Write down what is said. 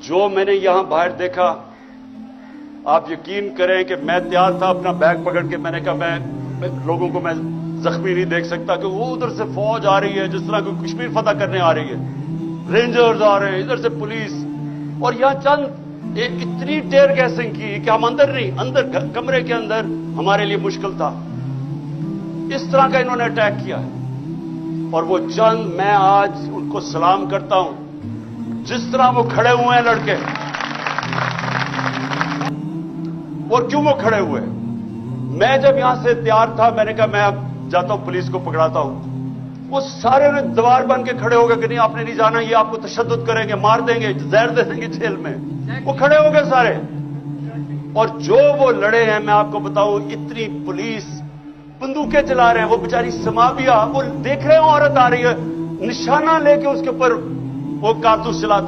جو میں نے یہاں باہر دیکھا، آپ یقین کریں کہ میں تیار تھا اپنا بیگ پکڑ کے، میں نے کہا میں لوگوں کو میں زخمی نہیں دیکھ سکتا کہ وہ ادھر سے فوج آ رہی ہے جس طرح کوئی کشمیر فتح کرنے آ رہی ہے، رینجرز آ رہے ہیں، ادھر سے پولیس، اور یہاں چند اتنی ٹیئر گیسنگ کی کہ ہم اندر نہیں، اندر کمرے کے اندر ہمارے لیے مشکل تھا۔ اس طرح کا انہوں نے اٹیک کیا ہے، اور وہ چند میں آج ان کو سلام کرتا ہوں جس طرح وہ کھڑے ہوئے ہیں لڑکے، اور کیوں وہ کھڑے ہوئے؟ میں جب یہاں سے تیار تھا میں نے کہا میں اب جاتا ہوں پولیس کو پکڑاتا ہوں، وہ سارے نے دیوار بن کے کھڑے ہو گئے کہ نہیں آپ نے نہیں جانا، یہ آپ کو تشدد کریں گے، مار دیں گے، زہر دے دیں گے جیل میں۔ وہ کھڑے ہو گئے سارے، اور جو وہ لڑے ہیں میں آپ کو بتاؤں، اتنی پولیس بندوقیں چلا رہے ہیں، وہ بیچاری سماویہ وہ دیکھ رہے ہیں عورت آ رہی ہے، نشانہ لے کے اس کے اوپر وہ کارتوس چلاتا ہے۔